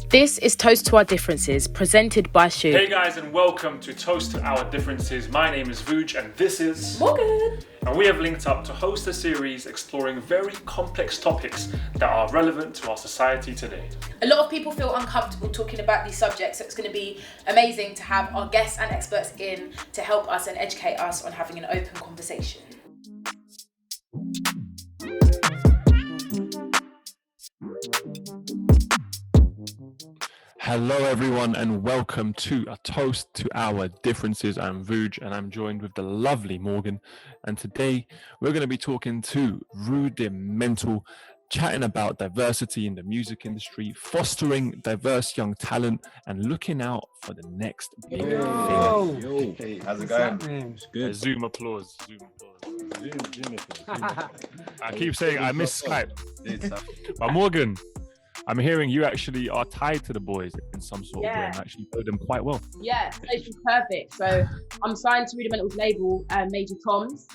This is Toast to Our Differences, presented by schuh. Hey guys, and welcome to Toast to Our Differences. My name is Vuj, and this is Morgan. And we have linked up to host a series exploring very complex topics that are relevant to our society today. A lot of people feel uncomfortable talking about these subjects, so it's going to be amazing to have our guests and experts in to help us and educate us on having an open conversation. Hello everyone and welcome to a Toast to Our Differences. I'm Vuj and I'm joined with the lovely Morgan, and today we're going to be talking to Rudimental, chatting about diversity in the music industry, fostering diverse young talent and looking out for the next big thing. Hey, how's it going? It's good. Zoom applause. I keep saying I miss Skype. But Morgan, I'm hearing you actually are tied to the boys in some sort of way and actually know them quite well. Yeah, Social Perfect. So I'm signed to Rudimental's label, Major Tom's.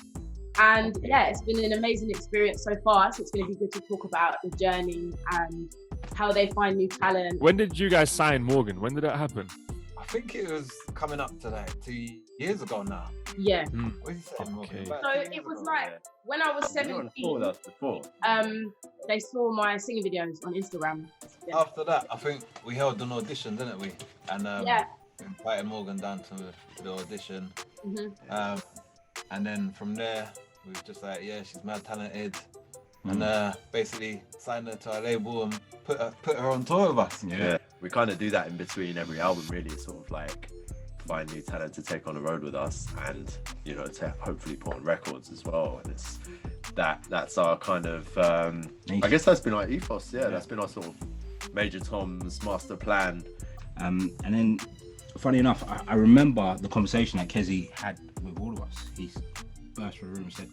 And yeah, it's been an amazing experience so far. So it's going to be good to talk about the journey and how they find new talent. When did you guys sign Morgan? When did that happen? I think it was coming up to like 2 years ago now. Yeah. What did you say, Morgan? So it was like when I was 17, they saw my singing videos on Instagram. Yeah. After that, I think we held an audition, didn't we? And invited Morgan down to the audition. And then from there, we were just like, yeah, she's mad talented. And basically signed her to our label and put her on tour with us. Yeah, we kind of do that in between every album, really, sort of like find new talent to take on the road with us and, you know, to hopefully put on records as well. And it's that's our kind of, I guess that's been our ethos, that's been our sort of Major Tom's master plan. And then, funny enough, I remember the conversation that Kezi had with all of us. He burst through the room and said,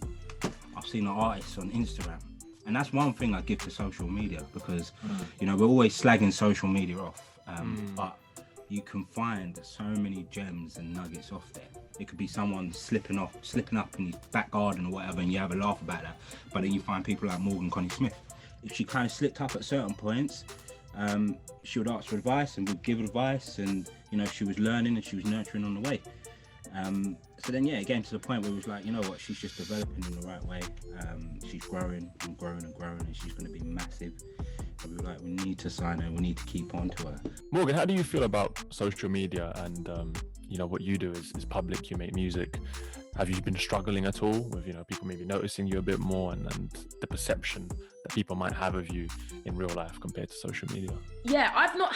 I've seen an artist on Instagram. And that's one thing I give to social media because, you know, we're always slagging social media off, but you can find so many gems and nuggets off there. It could be someone slipping up in his back garden or whatever, and you have a laugh about that. But then you find people like Morgan Connie Smith. If she kind of slipped up at certain points, she would ask for advice and would give advice, and you know, she was learning and she was nurturing on the way. So then, it came to the point where it was like, you know what, she's just developing in the right way. She's growing and growing and growing, and she's going to be massive. So we were like, we need to sign her, we need to keep on to her. Morgan, how do you feel about social media and, you know, what you do is public, you make music. Have you been struggling at all with, you know, people maybe noticing you a bit more and the perception that people might have of you in real life compared to social media? Yeah, I've not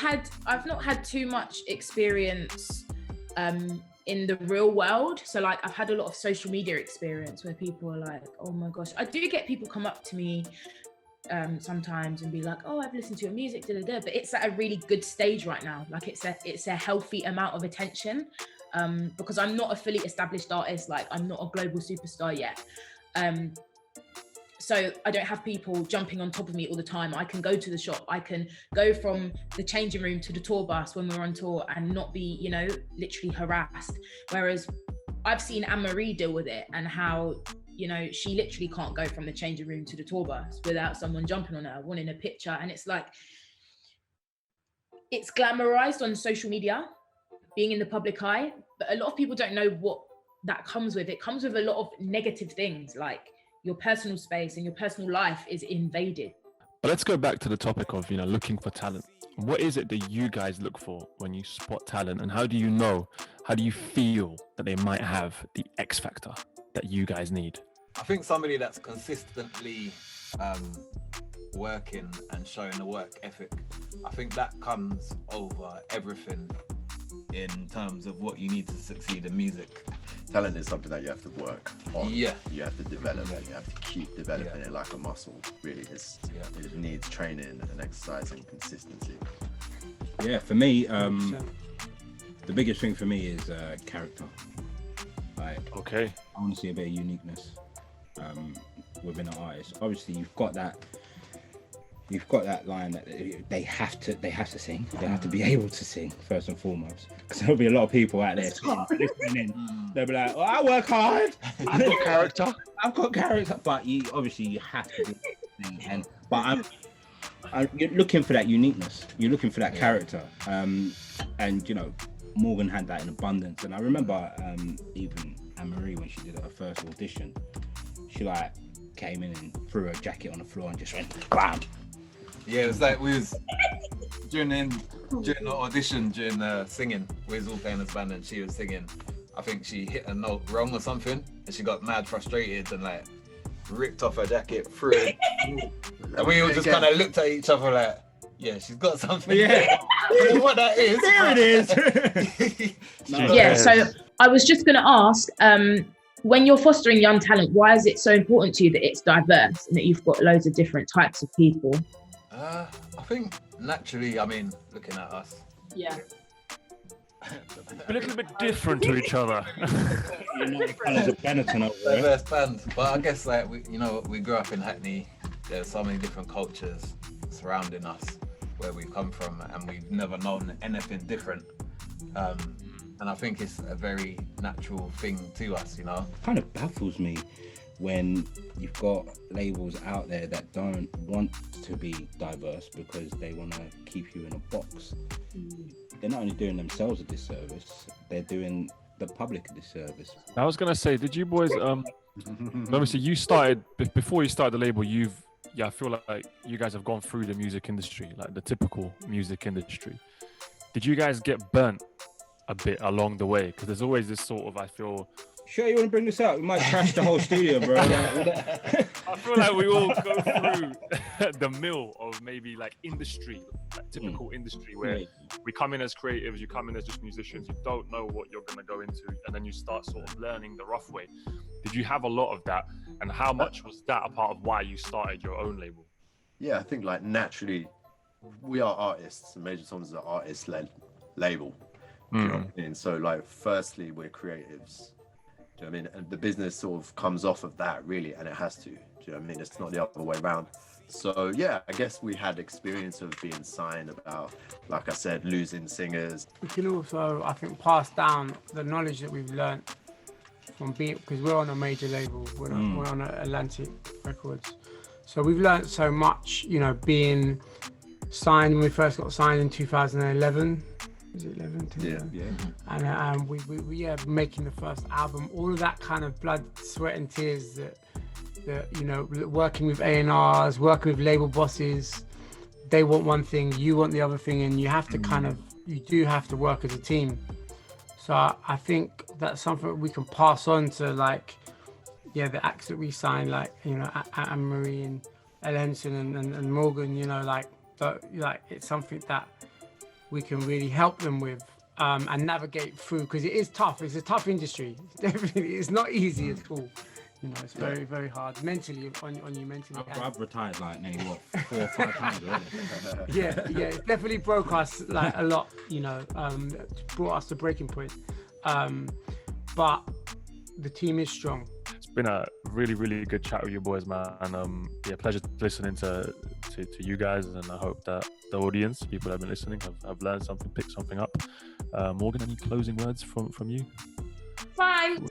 had too much experience in the real world. So like I've had a lot of social media experience where people are like, oh my gosh. I do get people come up to me sometimes and be like, oh, I've listened to your music, but it's at a really good stage right now. Like it's a healthy amount of attention because I'm not a fully established artist. Like I'm not a global superstar yet. So I don't have people jumping on top of me all the time. I can go to the shop. I can go from the changing room to the tour bus when we're on tour and not be, you know, literally harassed. Whereas I've seen Anne-Marie deal with it and how, you know, she literally can't go from the changing room to the tour bus without someone jumping on her, wanting a picture. And it's like, it's glamorized on social media, being in the public eye, but a lot of people don't know what that comes with. It comes with a lot of negative things, like your personal space and your personal life is invaded. But let's go back to the topic of, you know, looking for talent. What is it that you guys look for when you spot talent, and how do you feel that they might have the X factor that you guys need? I think somebody that's consistently working and showing the work ethic. I think that comes over everything in terms of what you need to succeed in music. Talent is something that you have to work on. Yeah. You have to develop it. You have to keep developing it like a muscle. Really, it needs training and exercise and consistency. Yeah, for me, the biggest thing for me is character. Like, okay, I want to see a bit of uniqueness within an artist. Obviously, you've got that line that they have to sing. They have to be able to sing first and foremost. Because there'll be a lot of people out there listening in. They'll be like, "Oh, I work hard. I've got character. But you have to be able to sing. But you're looking for that uniqueness. You're looking for that character. And you know, Morgan had that in abundance. And I remember even Anne-Marie, when she did her first audition, she like came in and threw her jacket on the floor and just went bam. Yeah, it was like we was during the audition, during the singing, we was all playing this band and she was singing. I think she hit a note wrong or something, and she got mad frustrated and like ripped off her jacket, threw it, and we all just kind of looked at each other like, yeah, she's got something. Yeah, I don't know what that is. There it is. Yeah, so I was just going to ask, when you're fostering young talent, why is it so important to you that it's diverse and that you've got loads of different types of people? I think naturally, I mean, looking at us. Yeah. A little bit different to each other. You know, there's a Benetton over there. Diverse band, but I guess like we grew up in Hackney. There's so many different cultures surrounding us where we've come from, and we've never known anything different. And I think it's a very natural thing to us, you know. Kind of baffles me when you've got labels out there that don't want to be diverse because they want to keep you in a box. They're not only doing themselves a disservice, they're doing the public a disservice. I was gonna say, did you boys obviously you started before you started the label, I feel like you guys have gone through the music industry, like the typical music industry. Did you guys get burnt a bit along the way? Because there's always this sort of, I feel. Sure, you want to bring this out? We might trash the whole studio, bro. I feel like we all go through the mill of maybe like industry, like typical industry, where we come in as creatives, you come in as just musicians, you don't know what you're going to go into, and then you start sort of learning the rough way. Did you have a lot of that? And how much was that a part of why you started your own label? Yeah, I think like naturally, we are artists, and Major Tom's is an artist-led label. You know what I mean? So like, firstly, we're creatives. Do you know what I mean? And the business sort of comes off of that, really, and it has to. Do you know what I mean? It's not the other way around. So yeah, I guess we had experience of being signed about, like I said, losing singers. We can also, I think, pass down the knowledge that we've learned from being, because we're on a major label, we're on Atlantic Records. So we've learned so much, you know, being signed, when we first got signed in 2011. Was it 11? Yeah. And we making the first album, all of that kind of blood, sweat and tears that you know, working with A&Rs, working with label bosses, they want one thing, you want the other thing, and you have to you do have to work as a team. So I think that's something we can pass on to, like, the acts that we sign, like, you know, Anne-Marie and El Henson and Morgan, you know, like it's something that we can really help them with and navigate through, because it is tough. It's a tough industry. It's not easy at all. You know, it's very, very hard mentally on you mentally. I've retired like nearly 4 or 5 times already. Yeah, it definitely broke us like a lot. You know, brought us to breaking point. But the team is strong. It's been a really, really good chat with you boys, man. And pleasure listening to you guys. And I hope that the audience, people that have been listening, have learned something, picked something up. Morgan, any closing words from you? Fine.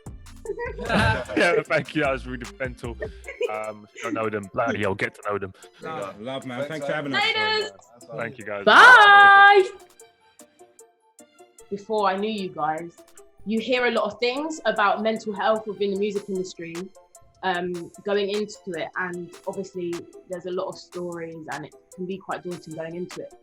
Yeah, thank you. That was Rudimental. If you don't know them, bloody hell, get to know them. Love, man. Thanks for having us. Thank you, guys. Bye. Before I knew you guys, you hear a lot of things about mental health within the music industry, going into it, and obviously there's a lot of stories and it can be quite daunting going into it.